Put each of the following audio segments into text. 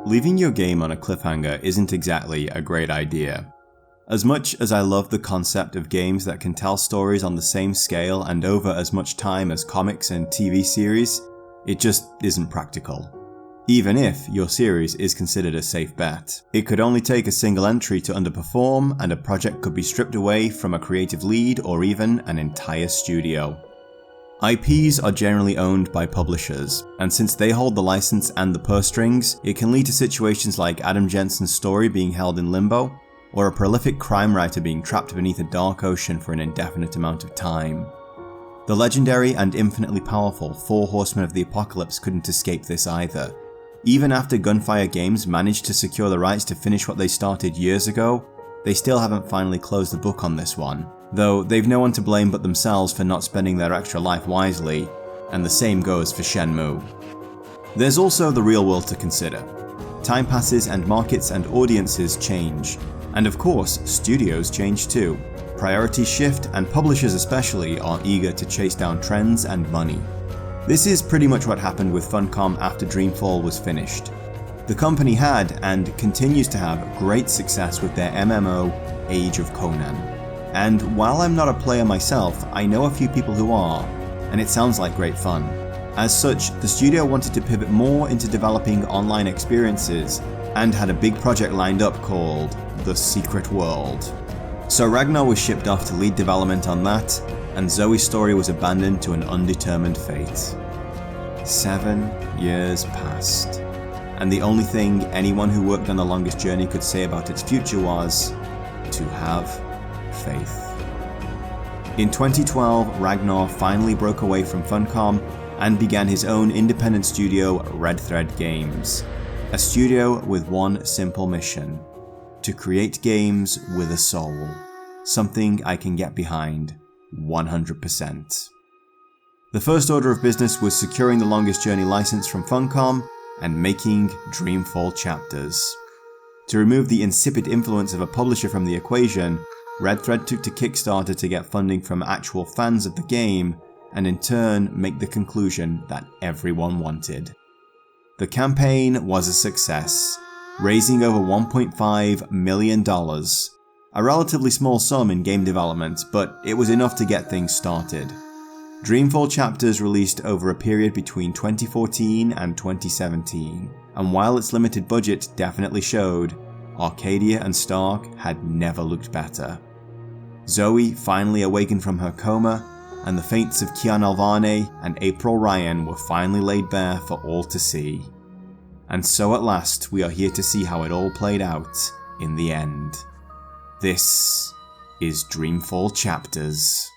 Leaving your game on a cliffhanger isn't exactly a great idea. As much as I love the concept of games that can tell stories on the same scale and over as much time as comics and TV series, it just isn't practical. Even if your series is considered a safe bet. It could only take a single entry to underperform, and a project could be stripped away from a creative lead or even an entire studio. IPs are generally owned by publishers, and since they hold the license and the purse strings, it can lead to situations like Adam Jensen's story being held in limbo, or a prolific crime writer being trapped beneath a dark ocean for an indefinite amount of time. The legendary and infinitely powerful Four Horsemen of the Apocalypse couldn't escape this either. Even after Gunfire Games managed to secure the rights to finish what they started years ago, they still haven't finally closed the book on this one, though they've no one to blame but themselves for not spending their extra life wisely, and the same goes for Shenmue. There's also the real world to consider. Time passes and markets and audiences change, and of course, studios change too. Priorities shift, and publishers especially are eager to chase down trends and money. This is pretty much what happened with Funcom after Dreamfall was finished. The company had, and continues to have, great success with their MMO, Age of Conan. And while I'm not a player myself, I know a few people who are, and it sounds like great fun. As such, the studio wanted to pivot more into developing online experiences, and had a big project lined up called The Secret World. So Ragnar was shipped off to lead development on that, and Zoe's story was abandoned to an undetermined fate. 7 years passed, and the only thing anyone who worked on The Longest Journey could say about its future was, to have faith. In 2012, Ragnar finally broke away from Funcom and began his own independent studio, Red Thread Games. A studio with one simple mission: to create games with a soul. Something I can get behind 100%. The first order of business was securing the Longest Journey license from Funcom and making Dreamfall chapters. To remove the insipid influence of a publisher from the equation, Red Thread took to Kickstarter to get funding from actual fans of the game, and in turn make the conclusion that everyone wanted. The campaign was a success, raising over $1.5 million. A relatively small sum in game development, but it was enough to get things started. Dreamfall chapters released over a period between 2014 and 2017, and while its limited budget definitely showed, Arcadia and Stark had never looked better. Zoe finally awakened from her coma, and the fates of Kian Alvane and April Ryan were finally laid bare for all to see. And so at last we are here to see how it all played out in the end. This is Dreamfall Chapters.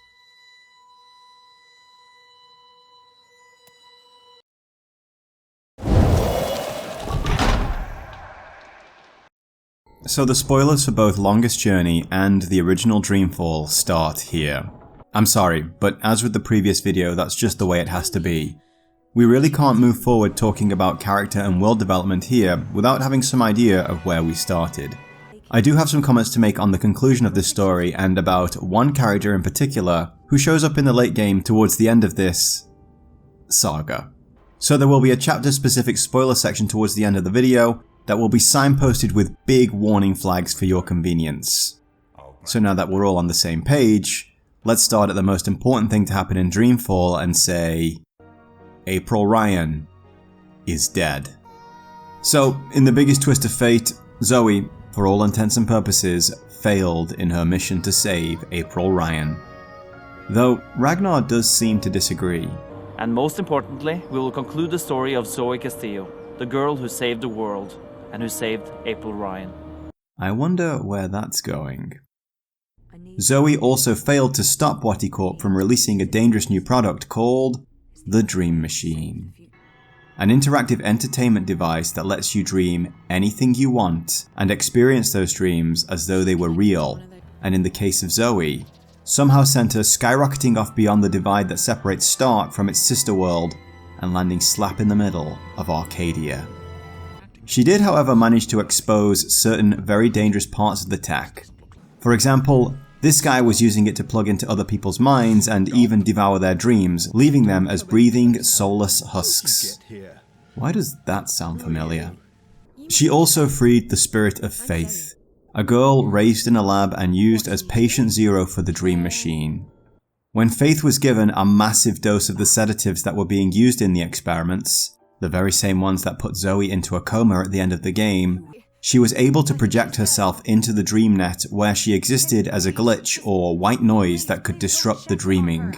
So the spoilers for both Longest Journey and the original Dreamfall start here. I'm sorry, but as with the previous video, that's just the way it has to be. We really can't move forward talking about character and world development here without having some idea of where we started. I do have some comments to make on the conclusion of this story and about one character in particular who shows up in the late game towards the end of this saga. So there will be a chapter specific spoiler section towards the end of the video that will be signposted with big warning flags for your convenience. So now that we're all on the same page, let's start at the most important thing to happen in Dreamfall and say, April Ryan is dead. So, in the biggest twist of fate, Zoe, for all intents and purposes, failed in her mission to save April Ryan. Though Ragnar does seem to disagree. And most importantly, we will conclude the story of Zoe Castielle, the girl who saved the world, and who saved April Ryan. I wonder where that's going. Zoe also failed to stop Watty Corp from releasing a dangerous new product called the Dream Machine. An interactive entertainment device that lets you dream anything you want and experience those dreams as though they were real, and in the case of Zoe, somehow sent her skyrocketing off beyond the divide that separates Stark from its sister world and landing slap in the middle of Arcadia. She did, however, manage to expose certain very dangerous parts of the tech. For example, this guy was using it to plug into other people's minds and even devour their dreams, leaving them as breathing, soulless husks. Why does that sound familiar? She also freed the spirit of Faith, a girl raised in a lab and used as patient zero for the Dream Machine. When Faith was given a massive dose of the sedatives that were being used in the experiments, the very same ones that put Zoe into a coma at the end of the game, she was able to project herself into the DreamNet where she existed as a glitch or white noise that could disrupt the dreaming.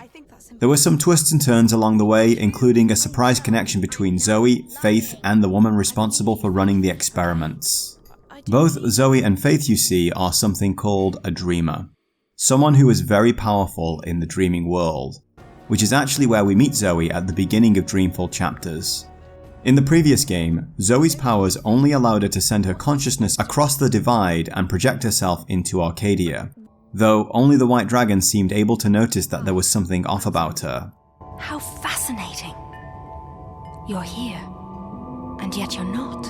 There were some twists and turns along the way, including a surprise connection between Zoe, Faith, and the woman responsible for running the experiments. Both Zoe and Faith, you see, are something called a dreamer. Someone who is very powerful in the dreaming world, which is actually where we meet Zoe at the beginning of Dreamfall chapters. In the previous game, Zoe's powers only allowed her to send her consciousness across the divide and project herself into Arcadia, though only the White Dragon seemed able to notice that there was something off about her. How fascinating. You're here, and yet you're not.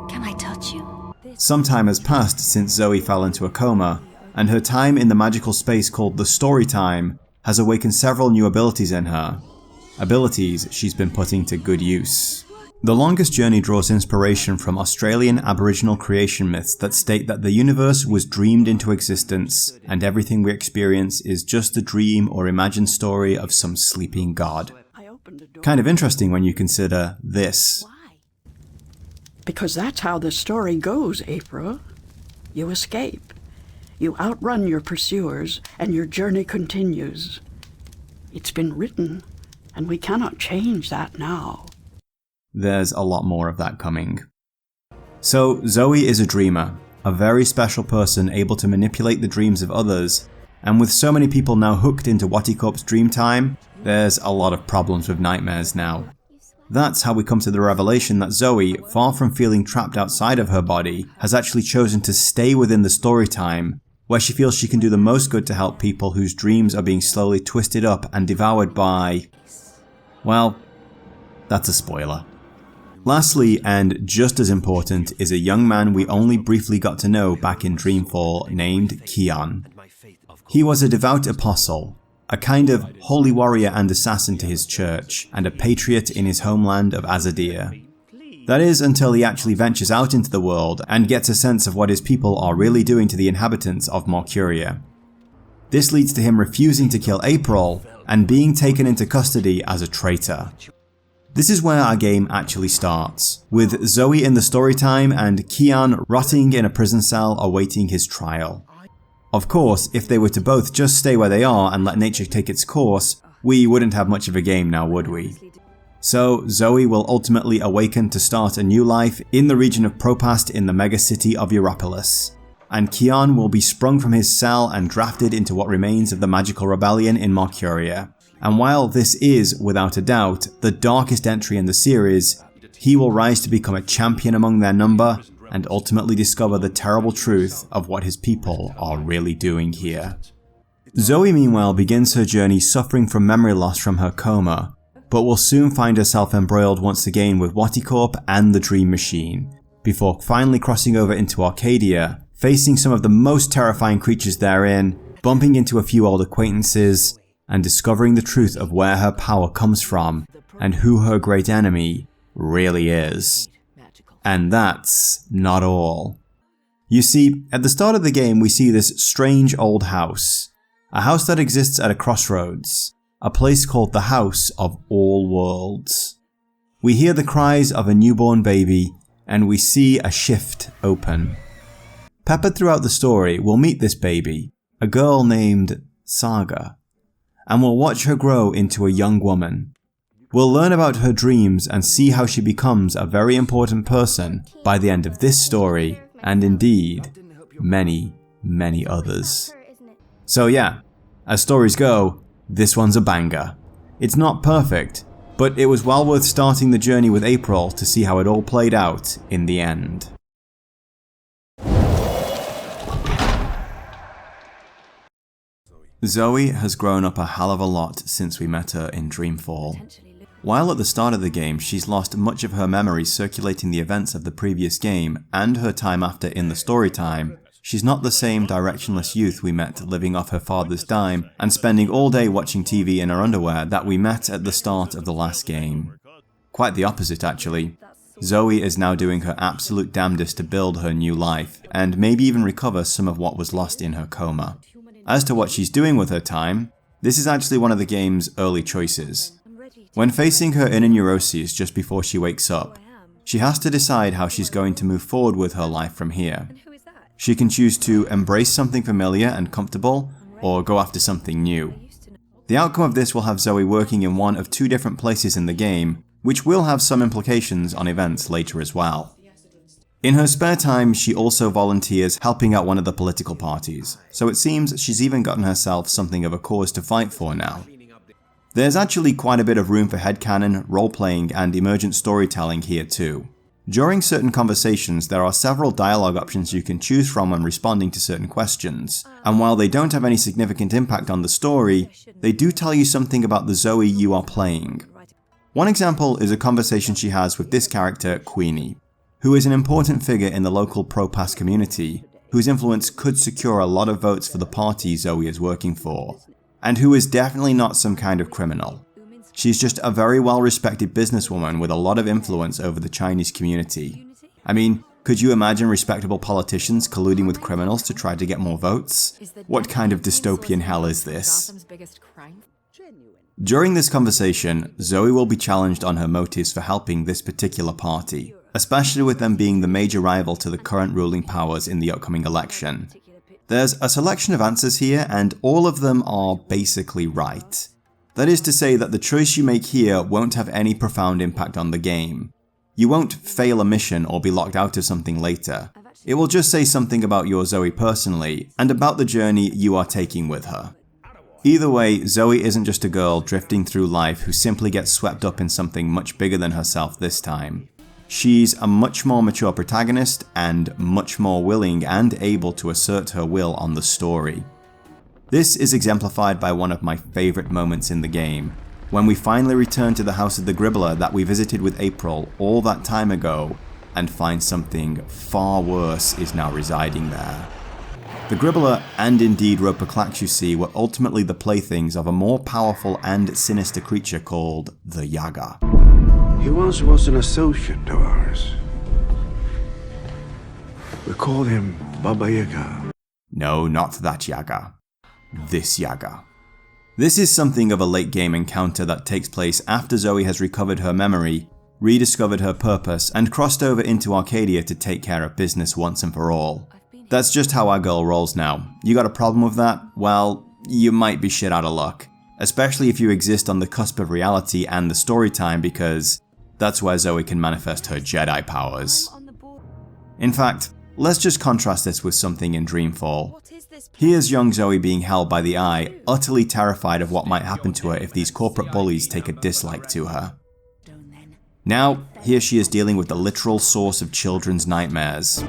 Can I touch you? Some time has passed since Zoe fell into a coma, and her time in the magical space called the Story Time has awakened several new abilities in her. Abilities she's been putting to good use. The Longest Journey draws inspiration from Australian Aboriginal creation myths that state that the universe was dreamed into existence and everything we experience is just a dream or imagined story of some sleeping god. Kind of interesting when you consider this. Because that's how the story goes, April. You escape. You outrun your pursuers, and your journey continues. It's been written, and we cannot change that now. There's a lot more of that coming. So, Zoe is a dreamer, a very special person able to manipulate the dreams of others, and with so many people now hooked into Waticorp's Dreamtime, there's a lot of problems with nightmares now. That's how we come to the revelation that Zoe, far from feeling trapped outside of her body, has actually chosen to stay within the story time, where she feels she can do the most good to help people whose dreams are being slowly twisted up and devoured by... well, that's a spoiler. Lastly, and just as important, is a young man we only briefly got to know back in Dreamfall named Kian. He was a devout apostle, a kind of holy warrior and assassin to his church, and a patriot in his homeland of Azadir. That is, until he actually ventures out into the world and gets a sense of what his people are really doing to the inhabitants of Mercuria. This leads to him refusing to kill April and being taken into custody as a traitor. This is where our game actually starts, with Zoe in the story time and Kian rotting in a prison cell awaiting his trial. Of course, if they were to both just stay where they are and let nature take its course, we wouldn't have much of a game now, would we? So, Zoe will ultimately awaken to start a new life in the region of Propast in the megacity of Europolis, and Kian will be sprung from his cell and drafted into what remains of the magical rebellion in Mercuria. And while this is, without a doubt, the darkest entry in the series, he will rise to become a champion among their number and ultimately discover the terrible truth of what his people are really doing here. Zoe meanwhile begins her journey suffering from memory loss from her coma, but will soon find herself embroiled once again with Waticorp and the Dream Machine, before finally crossing over into Arcadia, facing some of the most terrifying creatures therein, bumping into a few old acquaintances, and discovering the truth of where her power comes from and who her great enemy really is. And that's not all. You see, at the start of the game we see this strange old house. A house that exists at a crossroads. A place called the House of All Worlds. We hear the cries of a newborn baby, and we see a shift open. Peppered throughout the story, we'll meet this baby, a girl named Saga, and we'll watch her grow into a young woman. We'll learn about her dreams and see how she becomes a very important person by the end of this story, and indeed, many, many others. So yeah, as stories go, this one's a banger. It's not perfect, but it was well worth starting the journey with April to see how it all played out in the end. Zoe has grown up a hell of a lot since we met her in Dreamfall. While at the start of the game she's lost much of her memories circulating the events of the previous game and her time after in the story time, she's not the same directionless youth we met living off her father's dime and spending all day watching TV in her underwear that we met at the start of the last game. Quite the opposite actually. Zoe is now doing her absolute damnedest to build her new life, and maybe even recover some of what was lost in her coma. As to what she's doing with her time, this is actually one of the game's early choices. When facing her inner neuroses just before she wakes up, she has to decide how she's going to move forward with her life from here. She can choose to embrace something familiar and comfortable, or go after something new. The outcome of this will have Zoe working in one of two different places in the game, which will have some implications on events later as well. In her spare time, she also volunteers helping out one of the political parties, so it seems she's even gotten herself something of a cause to fight for now. There's actually quite a bit of room for headcanon, role-playing, and emergent storytelling here too. During certain conversations, there are several dialogue options you can choose from when responding to certain questions, and while they don't have any significant impact on the story, they do tell you something about the Zoe you are playing. One example is a conversation she has with this character, Queenie, who is an important figure in the local pro-pass community, whose influence could secure a lot of votes for the party Zoe is working for, and who is definitely not some kind of criminal. She's just a very well-respected businesswoman with a lot of influence over the Chinese community. I mean, could you imagine respectable politicians colluding with criminals to try to get more votes? What kind of dystopian hell is this? During this conversation, Zoe will be challenged on her motives for helping this particular party, especially with them being the major rival to the current ruling powers in the upcoming election. There's a selection of answers here, and all of them are basically right. That is to say that the choice you make here won't have any profound impact on the game. You won't fail a mission or be locked out of something later. It will just say something about your Zoe personally, and about the journey you are taking with her. Either way, Zoe isn't just a girl drifting through life who simply gets swept up in something much bigger than herself this time. She's a much more mature protagonist, and much more willing and able to assert her will on the story. This is exemplified by one of my favourite moments in the game, when we finally return to the house of the Gribbler that we visited with April all that time ago, and find something far worse is now residing there. The Gribbler, and indeed Roper-Clax you see, were ultimately the playthings of a more powerful and sinister creature called the Yaga. He once was an associate of ours. We called him Baba Yaga. No, not that Yaga. This Yaga. This is something of a late game encounter that takes place after Zoe has recovered her memory, rediscovered her purpose, and crossed over into Arcadia to take care of business once and for all. That's just how our girl rolls now. You got a problem with that? Well, you might be shit out of luck. Especially if you exist on the cusp of reality and the story time, because that's where Zoe can manifest her Jedi powers. In fact, let's just contrast this with something in Dreamfall. Here's young Zoe being held by the Eye, utterly terrified of what might happen to her if these corporate bullies take a dislike to her. Now, here she is dealing with the literal source of children's nightmares.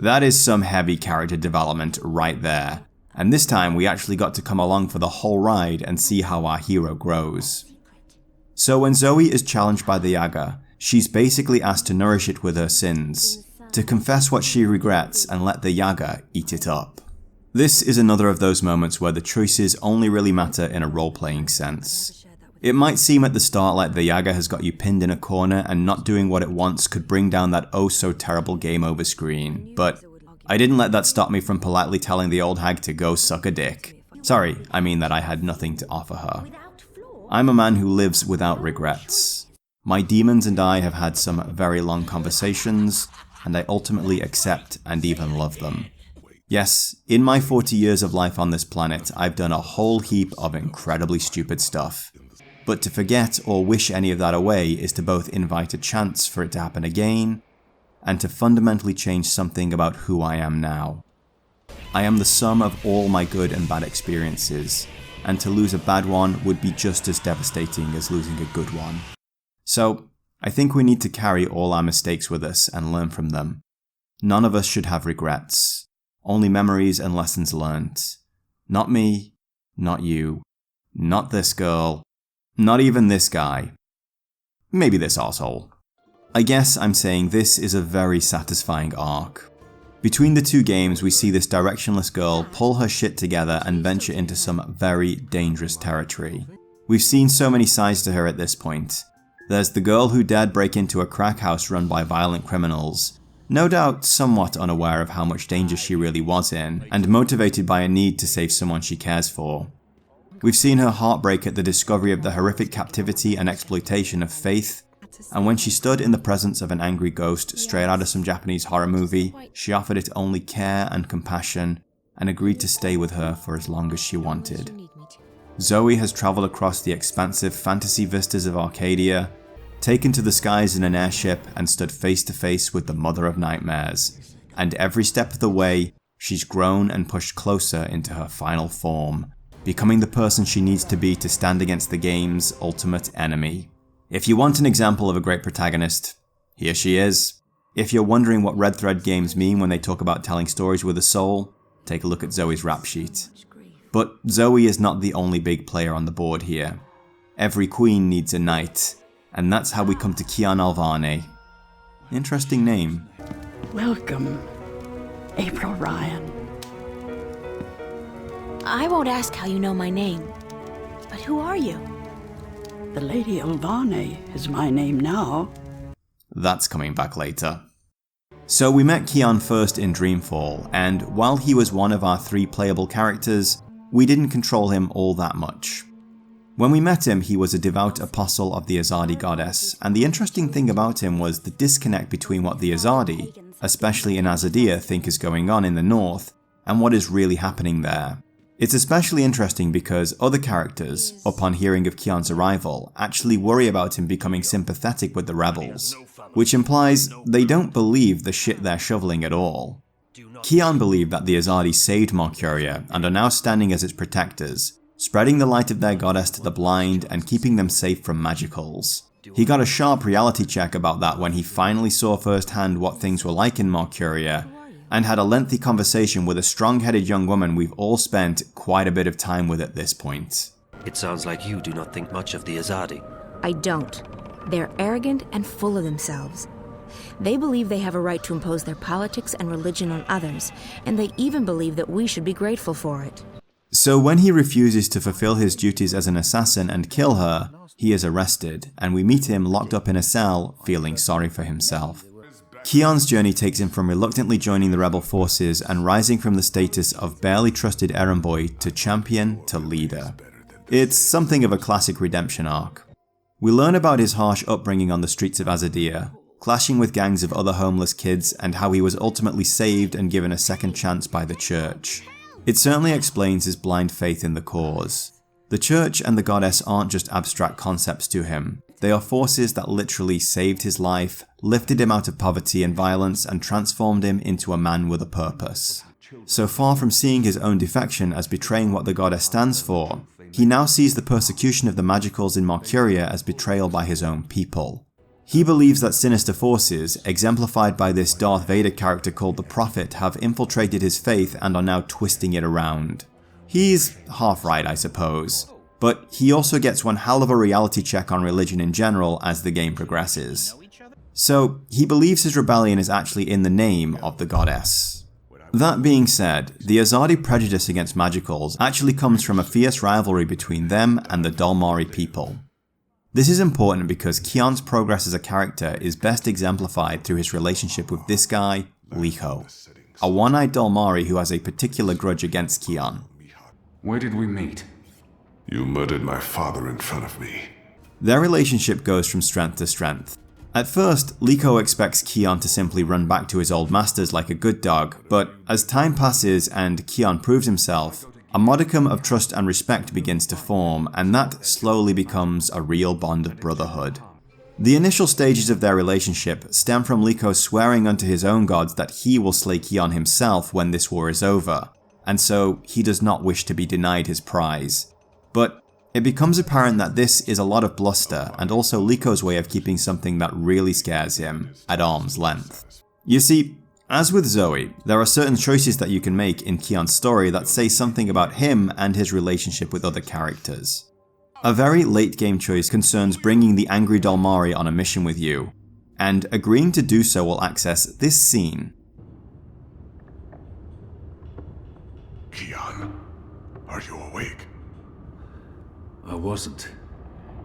That is some heavy character development right there, and this time we actually got to come along for the whole ride and see how our hero grows. So when Zoe is challenged by the Yaga, she's basically asked to nourish it with her sins, to confess what she regrets and let the Yaga eat it up. This is another of those moments where the choices only really matter in a role-playing sense. It might seem at the start like the Yaga has got you pinned in a corner and not doing what it wants could bring down that oh so terrible game over screen, but I didn't let that stop me from politely telling the old hag to go suck a dick. Sorry, I mean that I had nothing to offer her. I'm a man who lives without regrets. My demons and I have had some very long conversations, and I ultimately accept and even love them. Yes, in my 40 years of life on this planet, I've done a whole heap of incredibly stupid stuff. But to forget or wish any of that away is to both invite a chance for it to happen again, and to fundamentally change something about who I am now. I am the sum of all my good and bad experiences, and to lose a bad one would be just as devastating as losing a good one. So, I think we need to carry all our mistakes with us and learn from them. None of us should have regrets, only memories and lessons learned. Not me, not you, not this girl, not even this guy. Maybe this arsehole. I guess I'm saying this is a very satisfying arc. Between the two games, we see this directionless girl pull her shit together and venture into some very dangerous territory. We've seen so many sides to her at this point. There's the girl who dared break into a crack house run by violent criminals, no doubt somewhat unaware of how much danger she really was in, and motivated by a need to save someone she cares for. We've seen her heartbreak at the discovery of the horrific captivity and exploitation of Faith, and when she stood in the presence of an angry ghost straight out of some Japanese horror movie, she offered it only care and compassion, and agreed to stay with her for as long as she wanted. Zoe has travelled across the expansive fantasy vistas of Arcadia, taken to the skies in an airship, and stood face to face with the Mother of Nightmares. And every step of the way, she's grown and pushed closer into her final form, becoming the person she needs to be to stand against the game's ultimate enemy. If you want an example of a great protagonist, here she is. If you're wondering what Red Thread games mean when they talk about telling stories with a soul, take a look at Zoe's rap sheet. But Zoe is not the only big player on the board here. Every queen needs a knight, and that's how we come to Kian Alvane. Interesting name. Welcome, April Ryan. I won't ask how you know my name, but who are you? The Lady Alvane is my name now. That's coming back later. So we met Kian first in Dreamfall, and while he was one of our 3 playable characters, we didn't control him all that much. When we met him, he was a devout apostle of the Azadi goddess, and the interesting thing about him was the disconnect between what the Azadi, especially in Azadia, think is going on in the north, and what is really happening there. It's especially interesting because other characters, upon hearing of Kian's arrival, actually worry about him becoming sympathetic with the rebels, which implies they don't believe the shit they're shoveling at all. Kian believed that the Azadi saved Marcuria and are now standing as its protectors, spreading the light of their goddess to the blind and keeping them safe from magicals. He got a sharp reality check about that when he finally saw firsthand what things were like in Marcuria, and had a lengthy conversation with a strong-headed young woman we've all spent quite a bit of time with at this point. It sounds like you do not think much of the Azadi. I don't. They're arrogant and full of themselves. They believe they have a right to impose their politics and religion on others, and they even believe that we should be grateful for it. So when he refuses to fulfill his duties as an assassin and kill her, he is arrested, and we meet him locked up in a cell, feeling sorry for himself. Kian's journey takes him from reluctantly joining the rebel forces and rising from the status of barely trusted errand boy to champion to leader. It's something of a classic redemption arc. We learn about his harsh upbringing on the streets of Azadia, clashing with gangs of other homeless kids, and how he was ultimately saved and given a second chance by the church. It certainly explains his blind faith in the cause. The church and the goddess aren't just abstract concepts to him. They are forces that literally saved his life, lifted him out of poverty and violence, and transformed him into a man with a purpose. So far from seeing his own defection as betraying what the goddess stands for, he now sees the persecution of the magicals in Marcuria as betrayal by his own people. He believes that sinister forces, exemplified by this Darth Vader character called the Prophet, have infiltrated his faith and are now twisting it around. He's half right, I suppose, but he also gets one hell of a reality check on religion in general as the game progresses. So he believes his rebellion is actually in the name of the goddess. That being said, the Azadi prejudice against magicals actually comes from a fierce rivalry between them and the Dalmari people. This is important because Kian's progress as a character is best exemplified through his relationship with this guy, Liko, a one-eyed Dalmari who has a particular grudge against Kian. Where did we meet? You murdered my father in front of me. Their relationship goes from strength to strength. At first, Liko expects Kian to simply run back to his old masters like a good dog, but as time passes and Kian proves himself, a modicum of trust and respect begins to form, and that slowly becomes a real bond of brotherhood. The initial stages of their relationship stem from Liko swearing unto his own gods that he will slay Kian himself when this war is over, and so he does not wish to be denied his prize. But it becomes apparent that this is a lot of bluster and also Liko's way of keeping something that really scares him at arm's length. You see, as with Zoe, there are certain choices that you can make in Kian's story that say something about him and his relationship with other characters. A very late game choice concerns bringing the angry Dalmari on a mission with you, and agreeing to do so will access this scene. wasn't.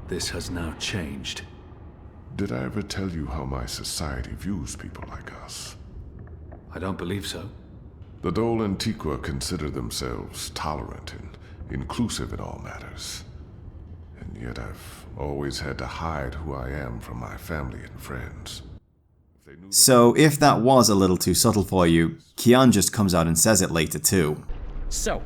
This has now changed. Did I ever tell you how my society views people like us? I don't believe so. The Dole Antiqua consider themselves tolerant and inclusive in all matters. And yet I've always had to hide who I am from my family and friends. So if that was a little too subtle for you, Kian just comes out and says it later too. So,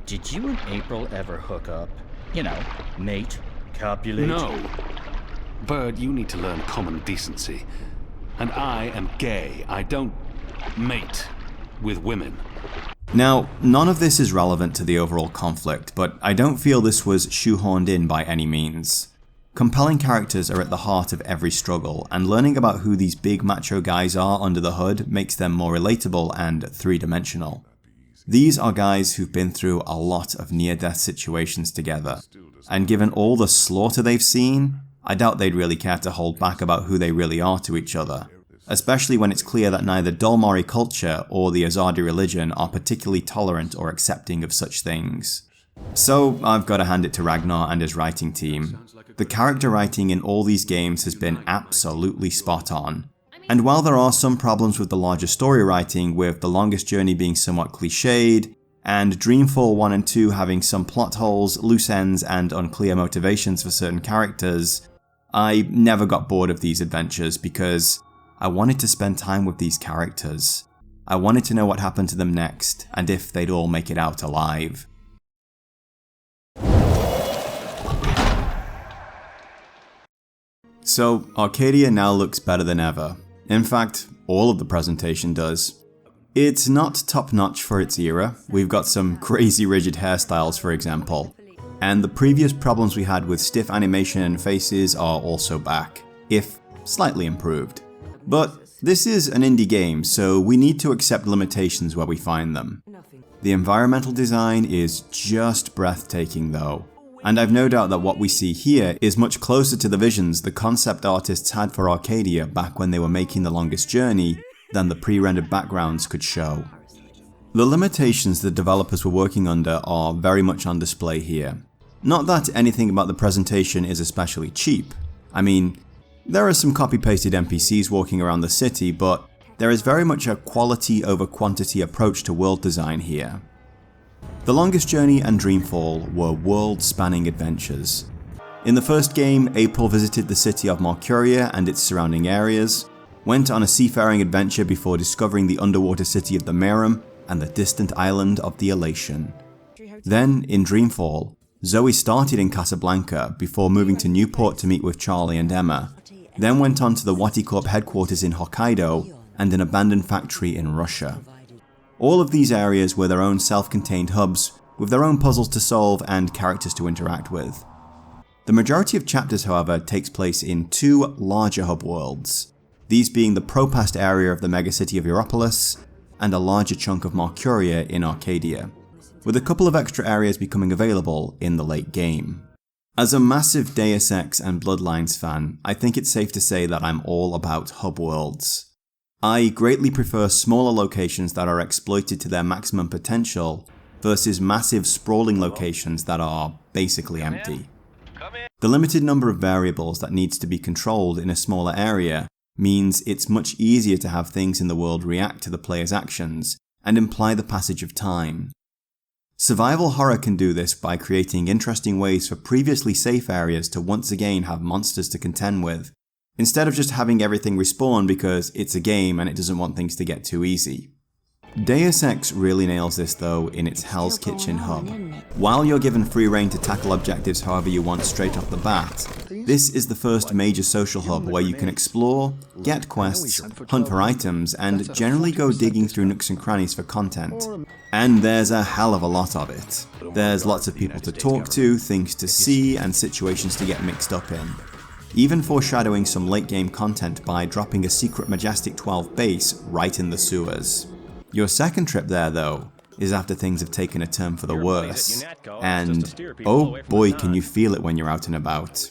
did you and April ever hook up? You know, mate, copulate? No. Bird, you need to learn common decency. And I am gay. I don't mate with women. Now, none of this is relevant to the overall conflict, but I don't feel this was shoehorned in by any means. Compelling characters are at the heart of every struggle, and learning about who these big macho guys are under the hood makes them more relatable and three-dimensional. These are guys who've been through a lot of near-death situations together, and given all the slaughter they've seen, I doubt they'd really care to hold back about who they really are to each other, especially when it's clear that neither Dolmari culture or the Azadi religion are particularly tolerant or accepting of such things. So I've got to hand it to Ragnar and his writing team. The character writing in all these games has been absolutely spot on. And while there are some problems with the larger story writing, with The Longest Journey being somewhat cliched, and Dreamfall 1 and 2 having some plot holes, loose ends, and unclear motivations for certain characters, I never got bored of these adventures because I wanted to spend time with these characters. I wanted to know what happened to them next, and if they'd all make it out alive. So, Arcadia now looks better than ever. In fact, all of the presentation does. It's not top-notch for its era. We've got some crazy rigid hairstyles, for example. And the previous problems we had with stiff animation and faces are also back, if slightly improved. But this is an indie game, so we need to accept limitations where we find them. The environmental design is just breathtaking though. And I've no doubt that what we see here is much closer to the visions the concept artists had for Arcadia back when they were making The Longest Journey than the pre-rendered backgrounds could show. The limitations the developers were working under are very much on display here. Not that anything about the presentation is especially cheap. I mean, there are some copy-pasted NPCs walking around the city, but there is very much a quality over quantity approach to world design here. The Longest Journey and Dreamfall were world-spanning adventures. In the first game, April visited the city of Mercuria and its surrounding areas, went on a seafaring adventure before discovering the underwater city of the Merum and the distant island of the Elation. Then, in Dreamfall, Zoe started in Casablanca before moving to Newport to meet with Charlie and Emma, then went on to the Wati Corp headquarters in Hokkaido and an abandoned factory in Russia. All of these areas were their own self-contained hubs, with their own puzzles to solve and characters to interact with. The majority of chapters, however, takes place in two larger hub worlds, these being the Propast area of the megacity of Europolis and a larger chunk of Mercuria in Arcadia, with a couple of extra areas becoming available in the late game. As a massive Deus Ex and Bloodlines fan, I think it's safe to say that I'm all about hub worlds. I greatly prefer smaller locations that are exploited to their maximum potential versus massive sprawling locations that are basically empty. The limited number of variables that needs to be controlled in a smaller area means it's much easier to have things in the world react to the player's actions and imply the passage of time. Survival horror can do this by creating interesting ways for previously safe areas to once again have monsters to contend with, instead of just having everything respawn because it's a game and it doesn't want things to get too easy. Deus Ex really nails this though in its Hell's Kitchen hub. While you're given free reign to tackle objectives however you want straight off the bat, this is the first major social hub where you can explore, get quests, hunt for items, and generally go digging through nooks and crannies for content. And there's a hell of a lot of it. There's lots of people to talk to, things to see, and situations to get mixed up in. Even foreshadowing some late game content by dropping a secret Majestic 12 base right in the sewers. Your second trip there though, is after things have taken a turn for the worse, and oh boy can you feel it when you're out and about.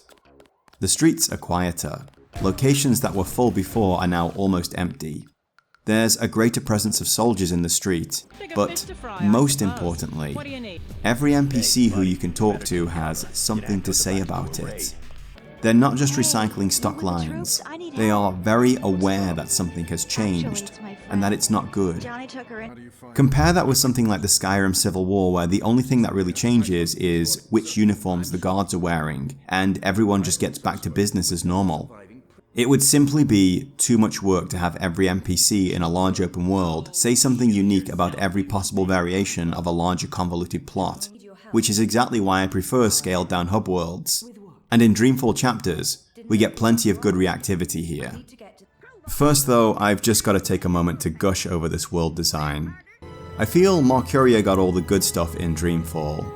The streets are quieter, locations that were full before are now almost empty. There's a greater presence of soldiers in the street, but most importantly, every NPC who you can talk to has something to say about it. They're not just recycling stock lines, they are very aware that something has changed, and that it's not good. Compare that with something like the Skyrim Civil War, where the only thing that really changes is which uniforms the guards are wearing, and everyone just gets back to business as normal. It would simply be too much work to have every NPC in a large open world say something unique about every possible variation of a larger convoluted plot, which is exactly why I prefer scaled down hub worlds. And in Dreamfall chapters, we get plenty of good reactivity here. First though, I've just got to take a moment to gush over this world design. I feel Mercuria got all the good stuff in Dreamfall.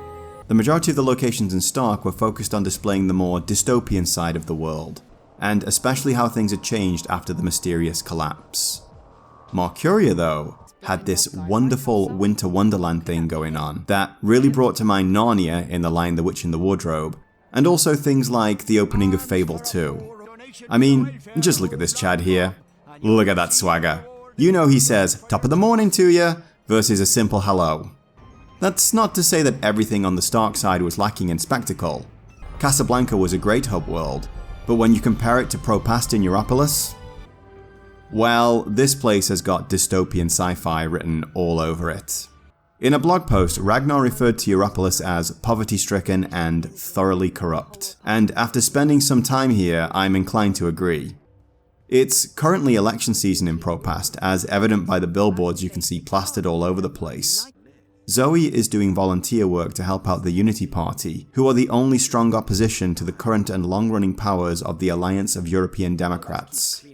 The majority of the locations in Stark were focused on displaying the more dystopian side of the world, and especially how things had changed after the mysterious collapse. Mercuria though, had this wonderful winter wonderland thing going on that really brought to mind Narnia in The Lion, the Witch and the Wardrobe, and also things like the opening of Fable 2. I mean, just look at this Chad here. Look at that swagger. You know he says, "Top of the morning to ya," versus a simple hello. That's not to say that everything on the Stark side was lacking in spectacle. Casablanca was a great hub world, but when you compare it to Propast in Europolis, well, this place has got dystopian sci-fi written all over it. In a blog post, Ragnar referred to Europolis as poverty-stricken and thoroughly corrupt, and after spending some time here, I'm inclined to agree. It's currently election season in Propast, as evident by the billboards you can see plastered all over the place. Zoe is doing volunteer work to help out the Unity Party, who are the only strong opposition to the current and long-running powers of the Alliance of European Democrats.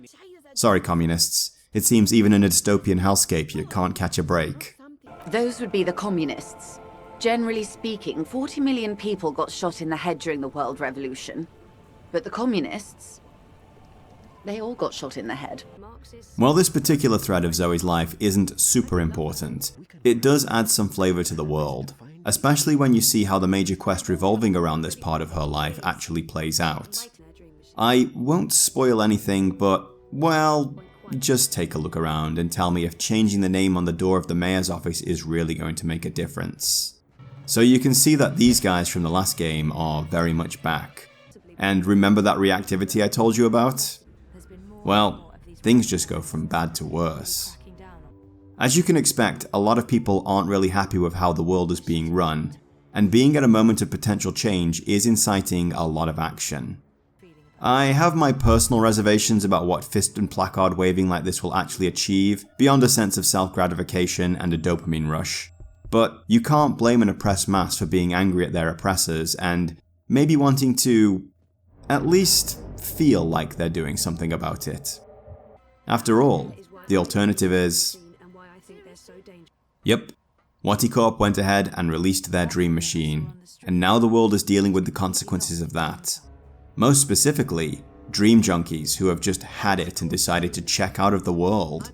Sorry, communists. It seems even in a dystopian hellscape you can't catch a break. Those would be the communists. Generally speaking, 40 million people got shot in the head during the World Revolution. But the communists, they all got shot in the head. While this particular thread of Zoe's life isn't super important, it does add some flavor to the world, especially when you see how the major quest revolving around this part of her life actually plays out. I won't spoil anything, but, well, just take a look around and tell me if changing the name on the door of the mayor's office is really going to make a difference. So you can see that these guys from the last game are very much back. And remember that reactivity I told you about? Well, things just go from bad to worse. As you can expect, a lot of people aren't really happy with how the world is being run, and being at a moment of potential change is inciting a lot of action. I have my personal reservations about what fist and placard waving like this will actually achieve, beyond a sense of self-gratification and a dopamine rush. But you can't blame an oppressed mass for being angry at their oppressors, and maybe wanting to at least feel like they're doing something about it. After all, the alternative is... Yep, Waticorp went ahead and released their Dream Machine, and now the world is dealing with the consequences of that. Most specifically, dream junkies who have just had it and decided to check out of the world.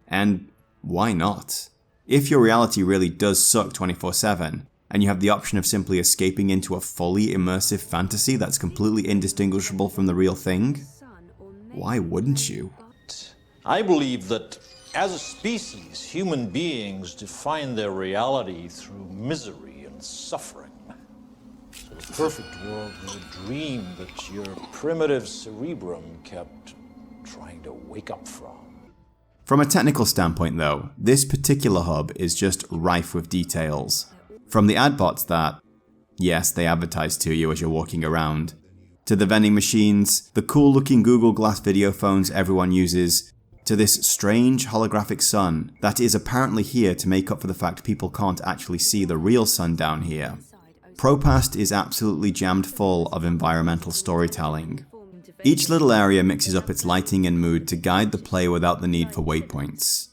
And why not? If your reality really does suck 24/7, and you have the option of simply escaping into a fully immersive fantasy that's completely indistinguishable from the real thing, why wouldn't you? I believe that as a species, human beings define their reality through misery and suffering. The perfect world was a dream that your primitive cerebrum kept trying to wake up from. From a technical standpoint though, this particular hub is just rife with details. From the ad bots that, yes, they advertise to you as you're walking around, to the vending machines, the cool looking Google Glass video phones everyone uses, to this strange holographic sun that is apparently here to make up for the fact people can't actually see the real sun down here. Propast is absolutely jammed full of environmental storytelling. Each little area mixes up its lighting and mood to guide the player without the need for waypoints.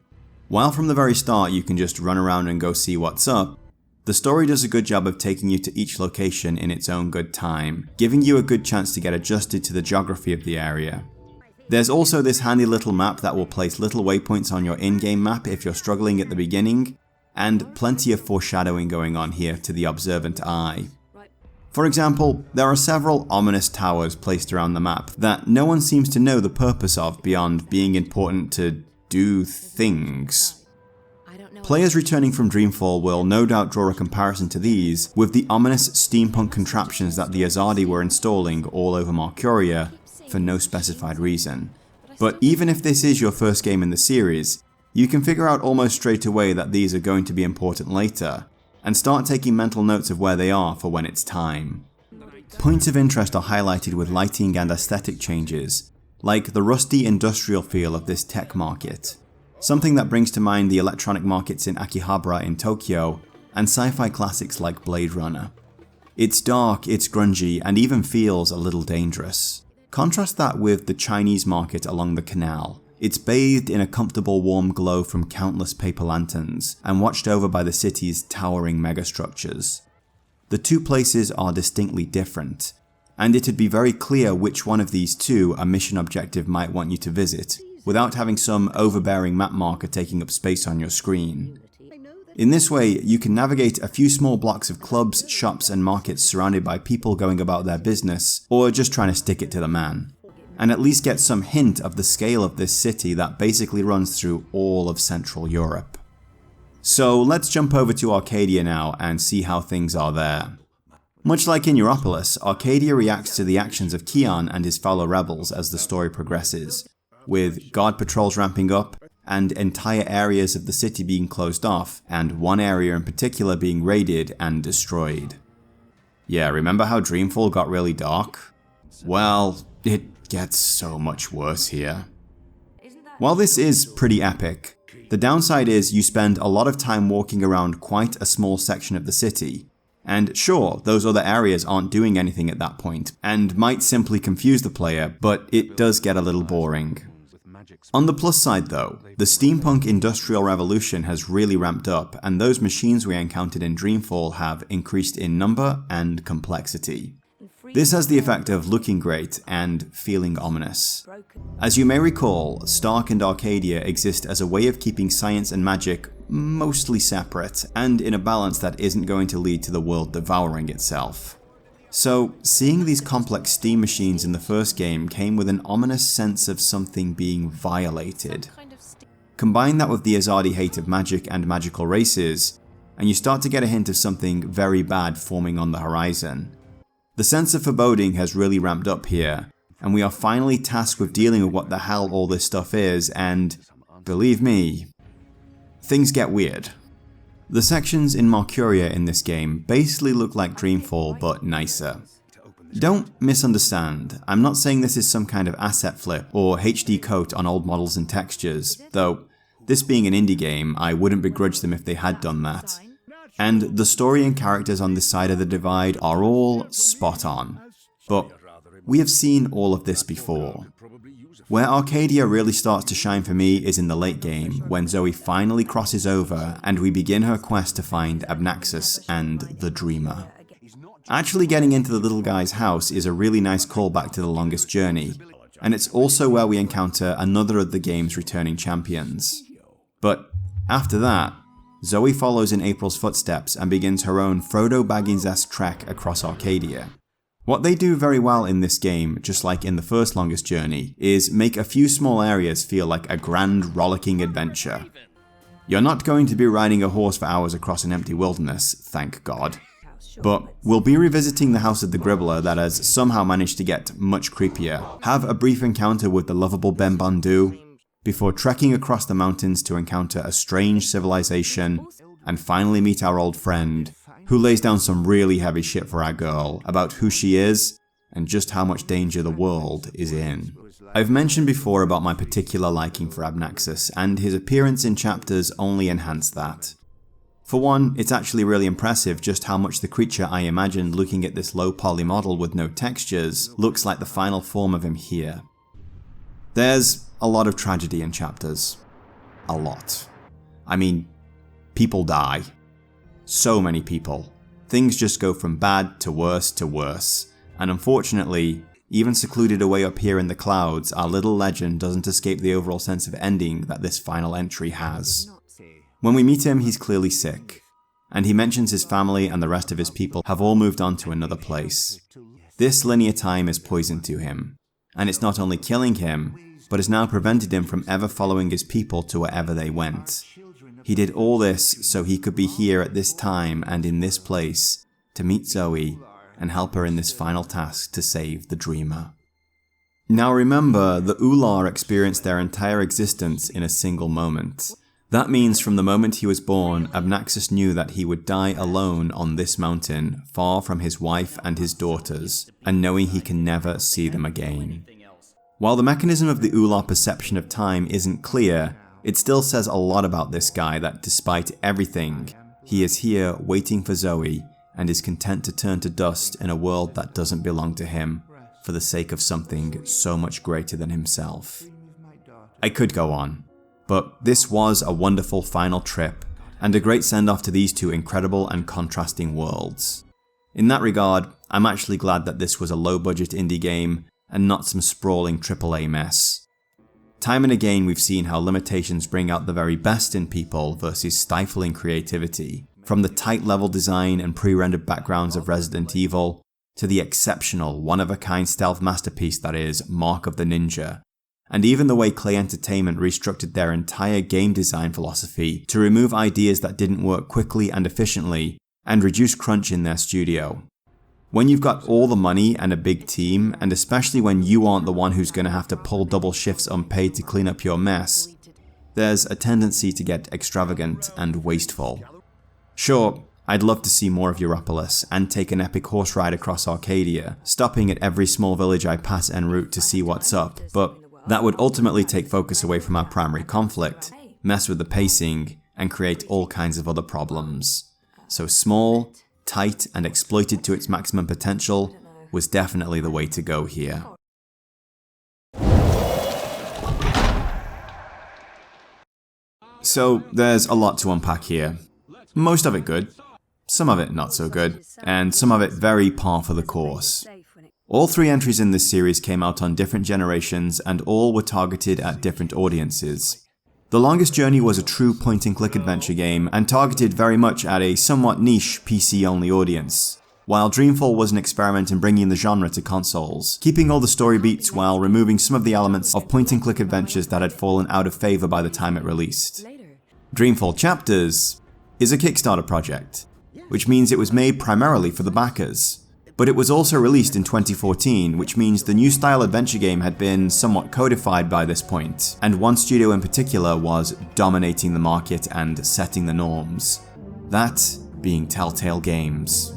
While from the very start you can just run around and go see what's up, the story does a good job of taking you to each location in its own good time, giving you a good chance to get adjusted to the geography of the area. There's also this handy little map that will place little waypoints on your in-game map if you're struggling at the beginning, and plenty of foreshadowing going on here to the observant eye. For example, there are several ominous towers placed around the map that no one seems to know the purpose of beyond being important to do things. Players returning from Dreamfall will no doubt draw a comparison to these with the ominous steampunk contraptions that the Azadi were installing all over Marcuria for no specified reason. But even if this is your first game in the series, you can figure out almost straight away that these are going to be important later, and start taking mental notes of where they are for when it's time. Points of interest are highlighted with lighting and aesthetic changes, like the rusty industrial feel of this tech market, something that brings to mind the electronic markets in Akihabara in Tokyo, and sci-fi classics like Blade Runner. It's dark, it's grungy, and even feels a little dangerous. Contrast that with the Chinese market along the canal. It's bathed in a comfortable warm glow from countless paper lanterns, and watched over by the city's towering megastructures. The two places are distinctly different, and it'd be very clear which one of these two a mission objective might want you to visit, without having some overbearing map marker taking up space on your screen. In this way, you can navigate a few small blocks of clubs, shops and markets surrounded by people going about their business, or just trying to stick it to the man, and at least get some hint of the scale of this city that basically runs through all of Central Europe. So let's jump over to Arcadia now and see how things are there. Much like in Europolis, Arcadia reacts to the actions of Kian and his fellow rebels as the story progresses, with guard patrols ramping up, and entire areas of the city being closed off, and one area in particular being raided and destroyed. Yeah, remember how Dreamfall got really dark? Well, it gets so much worse here. While this is pretty epic, the downside is you spend a lot of time walking around quite a small section of the city, and sure, those other areas aren't doing anything at that point, and might simply confuse the player, but it does get a little boring. On the plus side though, the steampunk industrial revolution has really ramped up, and those machines we encountered in Dreamfall have increased in number and complexity. This has the effect of looking great and feeling ominous. As you may recall, Stark and Arcadia exist as a way of keeping science and magic mostly separate, and in a balance that isn't going to lead to the world devouring itself. So, seeing these complex steam machines in the first game came with an ominous sense of something being violated. Combine that with the Azadi hate of magic and magical races, and you start to get a hint of something very bad forming on the horizon. The sense of foreboding has really ramped up here, and we are finally tasked with dealing with what the hell all this stuff is, and believe me, things get weird. The sections in Marcuria in this game basically look like Dreamfall but nicer. Don't misunderstand, I'm not saying this is some kind of asset flip or HD coat on old models and textures, though this being an indie game, I wouldn't begrudge them if they had done that. And the story and characters on this side of the divide are all spot on. But we have seen all of this before. Where Arcadia really starts to shine for me is in the late game, when Zoe finally crosses over and we begin her quest to find Abnaxus and the Dreamer. Actually getting into the little guy's house is a really nice callback to The Longest Journey, and it's also where we encounter another of the game's returning champions. But after that, Zoe follows in April's footsteps and begins her own Frodo Baggins-esque trek across Arcadia. What they do very well in this game, just like in the first Longest Journey, is make a few small areas feel like a grand rollicking adventure. You're not going to be riding a horse for hours across an empty wilderness, thank God. But we'll be revisiting the house of the Gribbler that has somehow managed to get much creepier, have a brief encounter with the lovable Ben Bandu, before trekking across the mountains to encounter a strange civilization, and finally meet our old friend, who lays down some really heavy shit for our girl about who she is and just how much danger the world is in. I've mentioned before about my particular liking for Abnaxus, and his appearance in chapters only enhanced that. For one, it's actually really impressive just how much the creature I imagined looking at this low poly model with no textures looks like the final form of him here. There's a lot of tragedy in chapters. A lot. I mean, people die. So many people. Things just go from bad to worse, and unfortunately, even secluded away up here in the clouds, our little legend doesn't escape the overall sense of ending that this final entry has. When we meet him, he's clearly sick, and he mentions his family and the rest of his people have all moved on to another place. This linear time is poison to him, and it's not only killing him, but has now prevented him from ever following his people to wherever they went. He did all this so he could be here at this time and in this place to meet Zoe and help her in this final task to save the Dreamer. Now remember, the Ular experienced their entire existence in a single moment. That means from the moment he was born, Abnaxus knew that he would die alone on this mountain, far from his wife and his daughters, and knowing he can never see them again. While the mechanism of the Ular perception of time isn't clear, it still says a lot about this guy that despite everything, he is here waiting for Zoe and is content to turn to dust in a world that doesn't belong to him for the sake of something so much greater than himself. I could go on, but this was a wonderful final trip and a great send-off to these two incredible and contrasting worlds. In that regard, I'm actually glad that this was a low-budget indie game and not some sprawling AAA mess. Time and again we've seen how limitations bring out the very best in people versus stifling creativity, from the tight level design and pre-rendered backgrounds of Resident Evil to the exceptional, one-of-a-kind stealth masterpiece that is Mark of the Ninja, and even the way Clay Entertainment restructured their entire game design philosophy to remove ideas that didn't work quickly and efficiently and reduce crunch in their studio. When you've got all the money and a big team, and especially when you aren't the one who's going to have to pull double shifts unpaid to clean up your mess, there's a tendency to get extravagant and wasteful. Sure, I'd love to see more of Europolis and take an epic horse ride across Arcadia, stopping at every small village I pass en route to see what's up, but that would ultimately take focus away from our primary conflict, mess with the pacing, and create all kinds of other problems. So small, tight, and exploited to its maximum potential was definitely the way to go here. So there's a lot to unpack here. Most of it good, some of it not so good, and some of it very par for the course. All three entries in this series came out on different generations and all were targeted at different audiences. The Longest Journey was a true point-and-click adventure game and targeted very much at a somewhat niche PC-only audience, while Dreamfall was an experiment in bringing the genre to consoles, keeping all the story beats while removing some of the elements of point-and-click adventures that had fallen out of favour by the time it released. Dreamfall Chapters is a Kickstarter project, which means it was made primarily for the backers. But it was also released in 2014, which means the new style adventure game had been somewhat codified by this point, and one studio in particular was dominating the market and setting the norms. That being Telltale Games.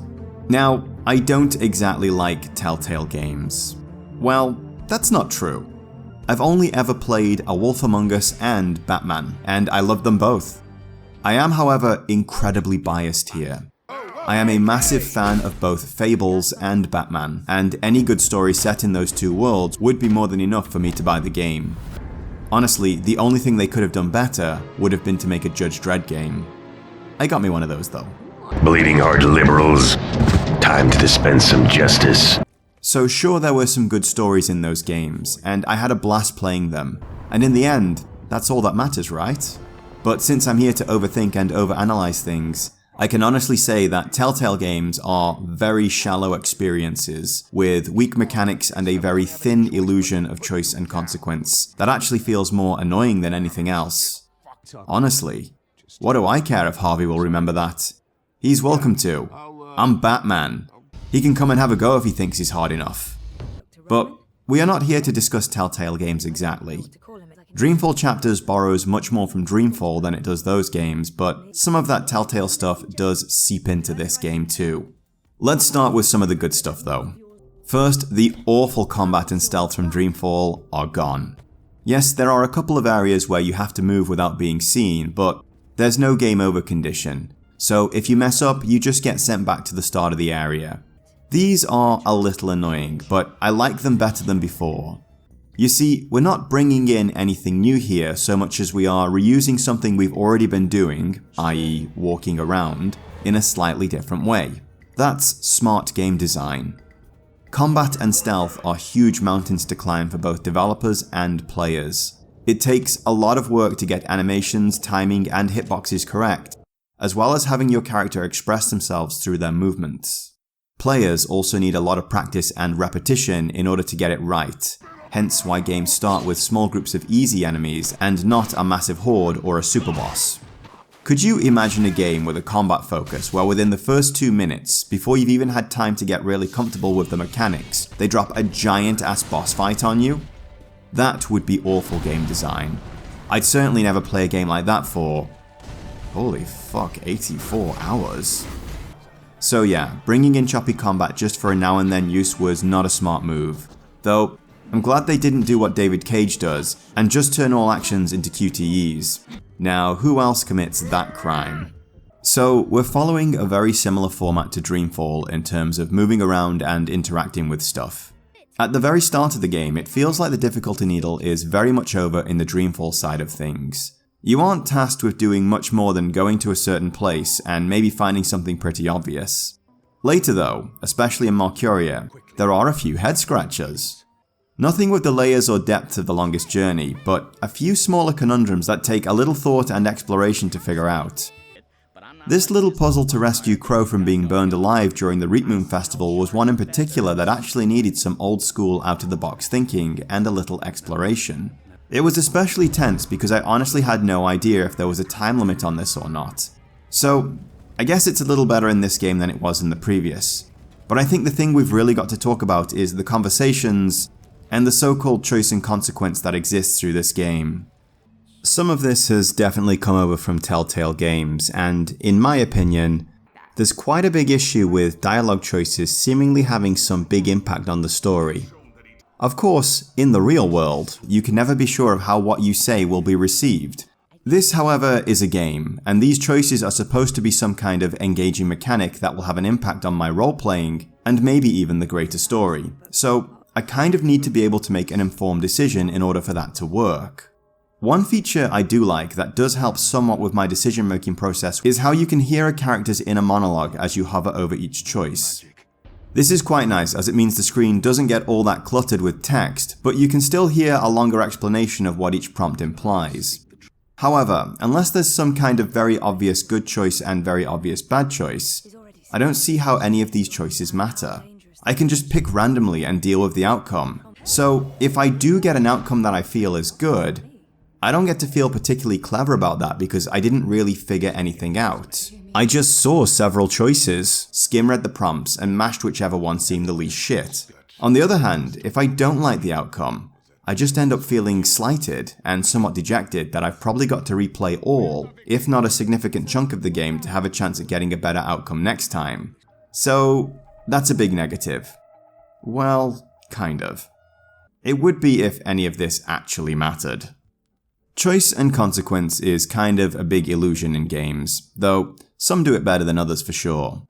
Now, I don't exactly like Telltale Games. Well, that's not true. I've only ever played A Wolf Among Us and Batman, and I love them both. I am, however, incredibly biased here. I am a massive fan of both Fables and Batman, and any good story set in those two worlds would be more than enough for me to buy the game. Honestly, the only thing they could have done better would have been to make a Judge Dredd game. I got me one of those though. Bleeding heart liberals, time to dispense some justice. So sure, there were some good stories in those games, and I had a blast playing them, and in the end, that's all that matters, right? But since I'm here to overthink and overanalyze things, I can honestly say that Telltale Games are very shallow experiences with weak mechanics and a very thin illusion of choice and consequence that actually feels more annoying than anything else. Honestly, what do I care if Harvey will remember that? He's welcome to. I'm Batman. He can come and have a go if he thinks he's hard enough. But we are not here to discuss Telltale Games exactly. Dreamfall Chapters borrows much more from Dreamfall than it does those games, but some of that Telltale stuff does seep into this game too. Let's start with some of the good stuff though. First, the awful combat and stealth from Dreamfall are gone. Yes, there are a couple of areas where you have to move without being seen, but there's no game over condition. So if you mess up, you just get sent back to the start of the area. These are a little annoying, but I like them better than before. You see, we're not bringing in anything new here so much as we are reusing something we've already been doing, i.e. walking around, in a slightly different way. That's smart game design. Combat and stealth are huge mountains to climb for both developers and players. It takes a lot of work to get animations, timing, and hitboxes correct, as well as having your character express themselves through their movements. Players also need a lot of practice and repetition in order to get it right. hence why games start with small groups of easy enemies and not a massive horde or a super boss. Could you imagine a game with a combat focus where within the first 2 minutes, before you've even had time to get really comfortable with the mechanics, they drop a giant ass boss fight on you? That would be awful game design. I'd certainly never play a game like that for, holy fuck, 84 hours. So yeah, bringing in choppy combat just for a now and then use was not a smart move. Though, I'm glad they didn't do what David Cage does, and just turn all actions into QTEs. Now, who else commits that crime? So, we're following a very similar format to Dreamfall in terms of moving around and interacting with stuff. At the very start of the game, it feels like the difficulty needle is very much over in the Dreamfall side of things. You aren't tasked with doing much more than going to a certain place and maybe finding something pretty obvious. Later though, especially in Mercuria, there are a few head scratchers. Nothing with the layers or depth of the longest journey, but a few smaller conundrums that take a little thought and exploration to figure out. This little puzzle to rescue Crow from being burned alive during the Reap Moon Festival was one in particular that actually needed some old school out of the box thinking and a little exploration. It was especially tense because I honestly had no idea if there was a time limit on this or not. So, I guess it's a little better in this game than it was in the previous. But I think the thing we've really got to talk about is the conversations and the so-called choice and consequence that exists through this game. Some of this has definitely come over from Telltale Games, and in my opinion, there's quite a big issue with dialogue choices seemingly having some big impact on the story. Of course, in the real world, you can never be sure of how what you say will be received. This, however, is a game, and these choices are supposed to be some kind of engaging mechanic that will have an impact on my role-playing, and maybe even the greater story. So, I kind of need to be able to make an informed decision in order for that to work. One feature I do like that does help somewhat with my decision-making process is how you can hear a character's inner monologue as you hover over each choice. This is quite nice as it means the screen doesn't get all that cluttered with text, but you can still hear a longer explanation of what each prompt implies. However, unless there's some kind of very obvious good choice and very obvious bad choice, I don't see how any of these choices matter. I can just pick randomly and deal with the outcome. So, if I do get an outcome that I feel is good, I don't get to feel particularly clever about that because I didn't really figure anything out. I just saw several choices, skim-read the prompts, and mashed whichever one seemed the least shit. On the other hand, if I don't like the outcome, I just end up feeling slighted and somewhat dejected that I've probably got to replay all, if not a significant chunk of the game to have a chance at getting a better outcome next time. So, that's a big negative. Well, kind of. It would be if any of this actually mattered. Choice and consequence is kind of a big illusion in games, though some do it better than others for sure.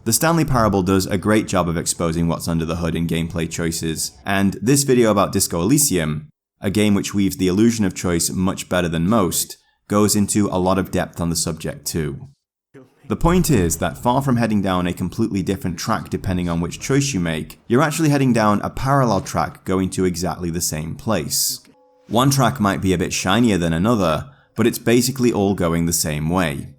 The Stanley Parable does a great job of exposing what's under the hood in gameplay choices, and this video about Disco Elysium, a game which weaves the illusion of choice much better than most, goes into a lot of depth on the subject too. The point is that far from heading down a completely different track depending on which choice you make, you're actually heading down a parallel track going to exactly the same place. One track might be a bit shinier than another, but it's basically all going the same way.